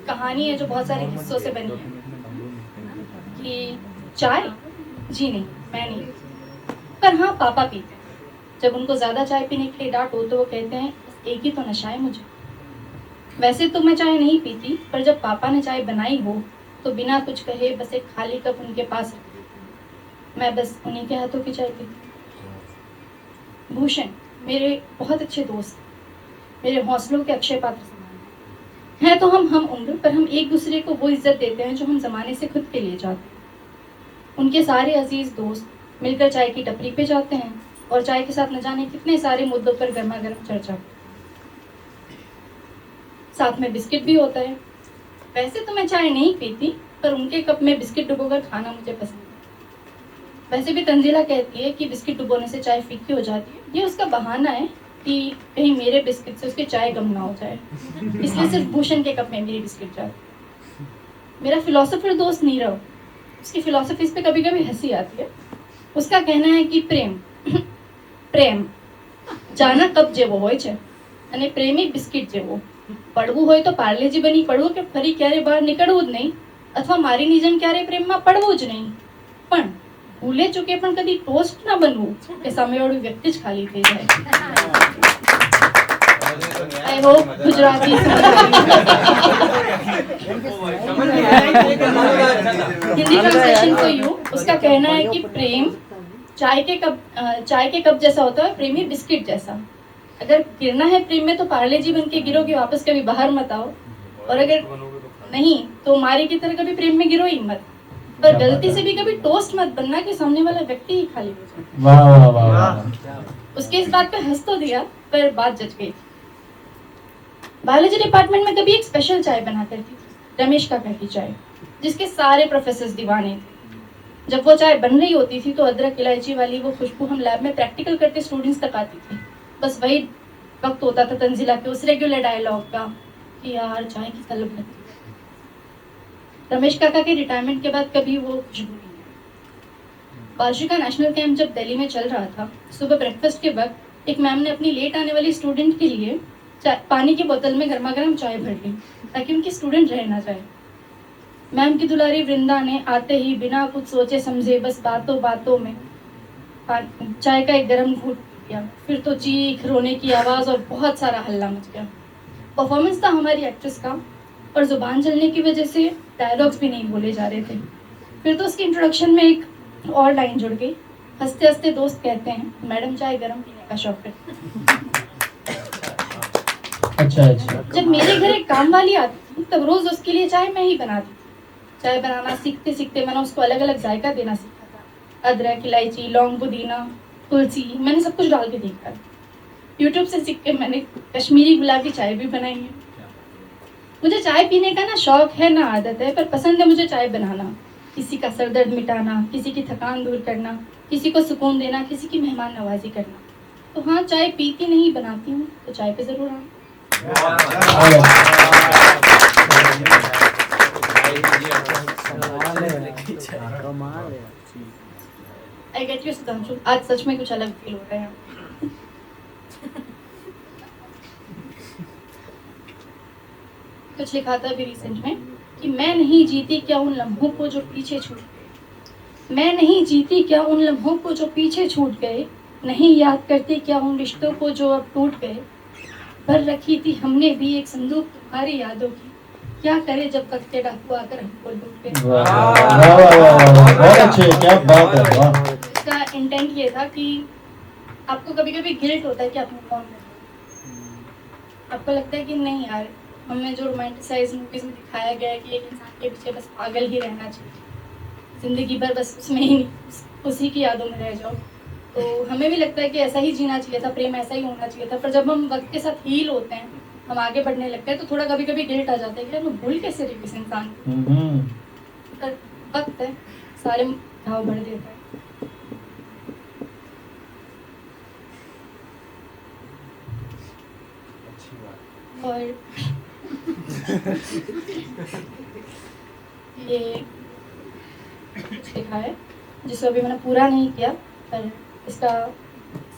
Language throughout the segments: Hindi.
कहानी है जो बहुत सारे हिस्सों से बनी है कि चाय, जी नहीं, मैं नहीं, पर हाँ पापा पीते हैं। जब उनको ज़्यादा चाय पीने के लिए डांटो तो वो कहते हैं बस एक ही तो नशा है मुझे। वैसे तो मैं चाय नहीं पीती, पर जब पापा ने चाय बनाई हो तो बिना कुछ कहे बस एक खाली कप उनके पास रख देती। मैं बस उन्हीं के हाथों की चाय पीती। भूषण मेरे बहुत अच्छे दोस्त, मेरे हौसलों के अक्षय पात्र समान हैं। तो हम उम्र, पर हम एक दूसरे को वो इज्जत देते हैं जो हम ज़माने से खुद के लिए चाहते हैं। उनके सारे अजीज दोस्त मिलकर चाय की टपरी पे जाते हैं और चाय के साथ न जाने कितने सारे मुद्दों पर गर्मा गर्म चर्चा, साथ में बिस्किट भी होता है। वैसे तो मैं चाय नहीं पीती, पर उनके कप में बिस्किट डुबोकर खाना मुझे पसंद है। वैसे भी तंजीला कहती है कि बिस्किट डुबोने से चाय फीकी हो जाती है। ये उसका बहाना है कि कहीं मेरे बिस्किट से उसके चाय गम ना हो जाए, इसलिए सिर्फ भूषण के कप में मेरी बिस्किट जाती। मेरा फिलोसोफर दोस्त नीरव, उसकी फिलोसफीज पे कभी कभी हंसी आती है। उसका कहना है कि प्रेम प्रेम जाना कब जेवो होय छे અને પ્રેમી બિસ્કિટ જેવો પડવું હોય તો પાર્લેજી બની પડવું કે ફરી ક્યારે બહાર નીકળવું જ નહીં, અથવા મારી નિજમ ક્યારે પ્રેમમાં પડવું જ નહીં, પણ ભૂલે ચૂકે પણ કદી ટોસ્ટ ના બનવું કે સામેવાળું વ્યક્તિ જ ખાલી થઈ જાય। I hope Gujarati Hindi translation for you. उसका कहना है कि प्रेम चाय के कप जैसा होता है, प्रेमी बिस्किट जैसा। अगर गिरना है प्रेम में तो पार्ले जी बन के गिरोगे, वापस कभी बाहर मत आओ, और अगर नहीं तो मारी की तरह कभी प्रेम में गिरो ही मत, पर गलती से भी कभी टोस्ट मत बनना कि सामने वाला व्यक्ति ही खाली हो जाए। वाह वाह वाह वाह। उसके इस बात पे हंस तो दिया, पर बात जच गई। बायोलॉजी डिपार्टमेंट में कभी एक स्पेशल चाय बना करती थी, रमेश काका की चाय, जिसके सारे प्रोफेसर्स दीवाने थे। जब वो चाय बन रही होती थी तो अदरक इलायची वाली वो खुशबू हम लैब में प्रैक्टिकल करते स्टूडेंट्स तक आती थी। बस वही वक्त होता था तंजीला के उस रेगुलर डायलॉग का कि यार चाय की तलब लगती है। रमेश काका के रिटायरमेंट के बाद कभी वो खुशबू नहीं आई। बाजू का नेशनल कैंप जब दिल्ली में चल रहा था, सुबह ब्रेकफास्ट के वक्त एक मैम ने अपनी लेट आने वाली स्टूडेंट के लिए पानी की बोतल में गर्मा गर्म चाय भर ली ताकि उनकी स्टूडेंट रह ना जाए। मैम की दुलारी वृंदा ने आते ही बिना कुछ सोचे समझे बस बातों बातों में चाय का एक गर्म घूंट किया। फिर तो चीख, रोने की आवाज़ और बहुत सारा हल्ला मच गया। परफॉर्मेंस था हमारी एक्ट्रेस का, और जुबान जलने की वजह से डायलॉग्स भी नहीं बोले जा रहे थे। फिर तो उसकी इंट्रोडक्शन में एक और लाइन जुड़ गई। हंसते हंसते दोस्त कहते हैं मैडम चाय गर्म पीने का शौक है। अच्छा अच्छा। जब मेरे घर एक काम वाली आती थी तब रोज उसके लिए चाय मैं ही बनाती थी। चाय बनाना सीखते सीखते मैंने उसको अलग अलग जायका देना सीखा था। अदरक, इलायची, लौंग, पुदीना, तुलसी, मैंने सब कुछ डाल के देखा। यूट्यूब से सीख के मैंने कश्मीरी गुलाबी चाय भी बनाई है। मुझे चाय पीने का ना शौक है ना आदत है, पर पसंद है मुझे चाय बनाना। किसी का सर दर्द मिटाना, किसी की थकान दूर करना, किसी को सुकून देना, किसी की मेहमान नवाजी करना। तो हाँ, चाय पीती नहीं बनाती हूँ, तो चाय पे जरूर आऊँ। आई गेट यू सुधांशु, आज सच में कुछ अलग फील हो रहा है। कुछ लिखा था अभी रिसेंट में कि मैं नहीं जीती क्या उन लम्हों को जो पीछे छूट गए, मैं नहीं जीती क्या उन लम्हों को जो पीछे छूट गए, नहीं याद करती क्या उन रिश्तों को जो अब टूट गए। भर रखी थी हमने भी एक संदूक तुम्हारी यादों की, क्या करे जब वक्त के डाकू आकर हमको लूट गए। बहुत अच्छे, क्या बात है, वाह। इसका इंटेंट ये था कि आपको कभी कभी गिल्ट होता है कि आपने कौन है। आपको लगता है कि नहीं यार, हमें जो रोमांटिसाइज मूवीज में दिखाया गया है कि एक इंसान के पीछे बस पागल ही रहना चाहिए, जिंदगी भर बस उसमें ही उसी की यादों में रह जाओ। तो हमें भी लगता है कि ऐसा ही जीना चाहिए था, प्रेम ऐसा ही होना चाहिए था। पर जब हम वक्त के साथ हील होते हैं, हम आगे बढ़ने लगते हैं, तो थोड़ा कभी कभी गिल्ट आ जाता है कि यार मैं भूल कैसे रही किस इंसान को। पर वक्त है, सारे घाव भर देता है। और ये कुछ लिखा है जिसको अभी मैंने पूरा नहीं किया, पर इसका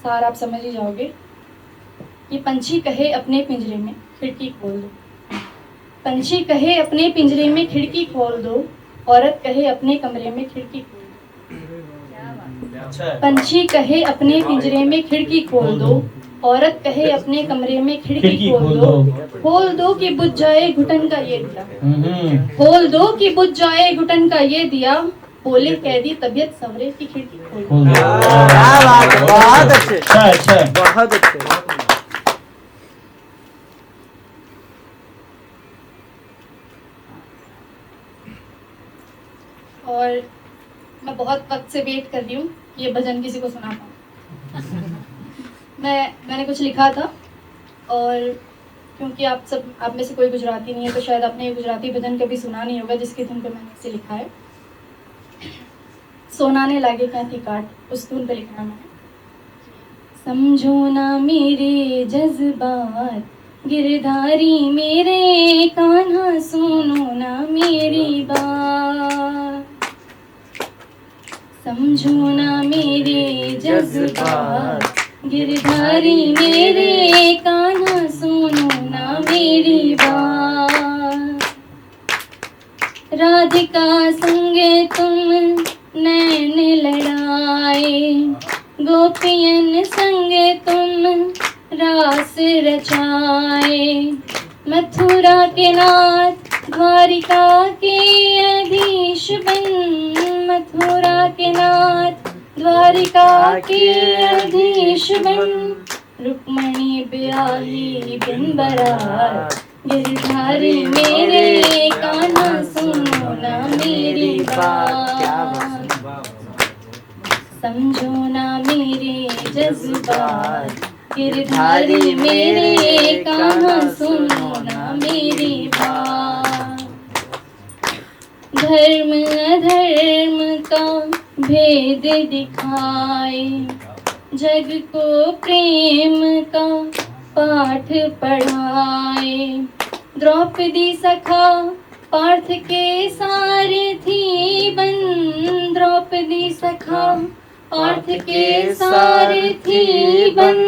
सार आप समझ ही जाओगे। ये पंछी कहे अपने पिंजरे में खिड़की खोल दो, पंछी कहे अपने पिंजरे में खिड़की खोल दो, औरत कहे अपने कमरे में खिड़की खोल दो। अच्छा है। पंछी कहे अपने पिंजरे में खिड़की खोल दो, औरत कहे अपने कमरे में खिड़की खोल दो कि बुझ जाए घुटन का ये दिया, खोल दो कि बुझ जाए घुटन का ये दिया, बोले कैदी तबीयत संवरे की खिड़की खोल दो। क्या बात है, बहुत अच्छे, अच्छा है। बहुत अच्छे। और मैं बहुत वक्त से वेट कर रही हूँ कि ये भजन किसी को सुना पाऊँ। मैंने कुछ लिखा था, और क्योंकि आप में से कोई गुजराती नहीं है तो शायद आपने ये गुजराती भजन कभी सुना नहीं होगा, जिसकी धुन पे मैंने इसे लिखा है। सोनाने लागे क्या थी काट, उस धुन पे लिखा है मैंने। समझो ना मेरे जज्बात, गिरधारी मेरे कान्हा, सुनो ना मेरी बात। समझो ना मेरे जज्बात, गिरधारी मेरे कान्हा, सुनो ना मेरी बात। राधिका संगे तुम नैन लड़ाए, गोपियन संगे तुम रास रचाए। मथुरा के नाथ द्वारिका के अधीश बन, मथुरा के नाथ द्वारिका के अधीश बन, रुक्मणी ब्याही बिन बरात। गिरधारी मेरे कान्हा, सुनो ना मेरी बात। समझो ना मेरे जज्बात, गिरधारी मेरे कान्हा, सुनो ना मेरी बात। धर्म अधर्म का भेद दिखाए, जग को प्रेम का पाठ पढ़ाए। द्रौपदी सखा पार्थ के सारथी बन, द्रौपदी सखा पार्थ के सारथी बन,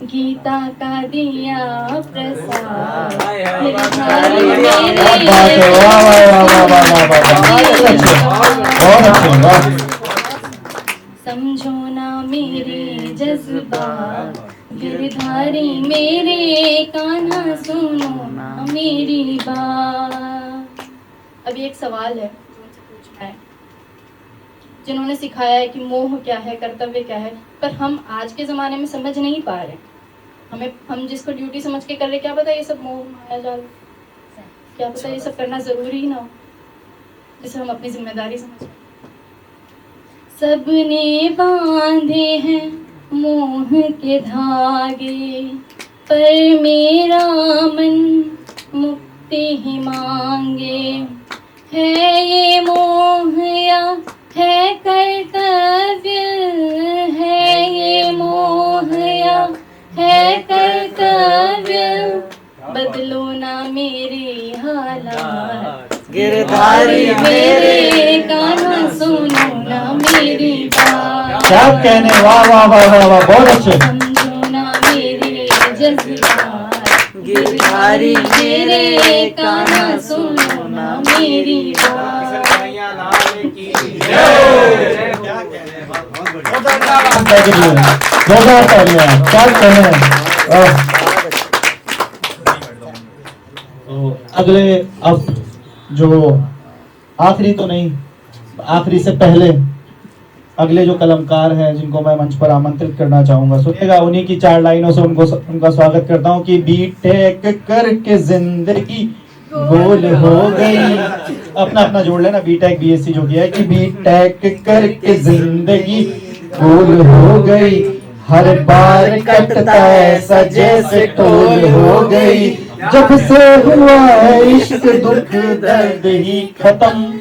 गीता का दिया प्रसाद। गिरधारी समझो ना मेरे जज्बात, गिरधारी मेरे कान्हा, सुनो ना मेरी बात। अभी एक सवाल है जो मुझसे पूछना है। जिन्होंने सिखाया है कि मोह क्या है, कर्तव्य क्या है, पर हम आज के ज़माने में समझ नहीं पा रहे। हम जिसको ड्यूटी समझ के कर रहे, क्या पता ये सब मोह माया जाल, क्या पता ये सब करना ज़रूरी ही ना हो, जिसे हम अपनी जिम्मेदारी समझें। सबने बांधे हैं मोह के धागे, पर मेरा मन मुक्ति ही मांगे। है ये मोह या है कर्तव्य, है ये मोह या है कर्तव्य, बदलो ना मेरे हालात। गिरधारी मेरे कान्हा, सुनो ना मेरी बात। क्या कहने, वाह वाह वाह वाह वाह, बहुत अच्छे। समझो ना मेरे जज्बात, गिरधारी मेरे कान्हा, सुनो ना मेरी बात। क्या कहने। तो अगले, अब जो आखिरी तो नहीं, आखिरी से पहले अगले जो कलमकार हैं जिनको मैं मंच पर आमंत्रित करना चाहूंगा, सुनिएगा। उन्हीं की 4 लाइनों से उनका स्वागत करता हूं कि बीटेक करके जिंदगी गोल हो गई। अपना अपना जोड़ लेना, बीटेक बीएससी जो किया है, कि बीटेक करके जिंदगी गोल हो गई, हर बार कटता ऐसा जैसे टोल हो गई, जब से हुआ है इश्क दुख दर्द ही खत्म।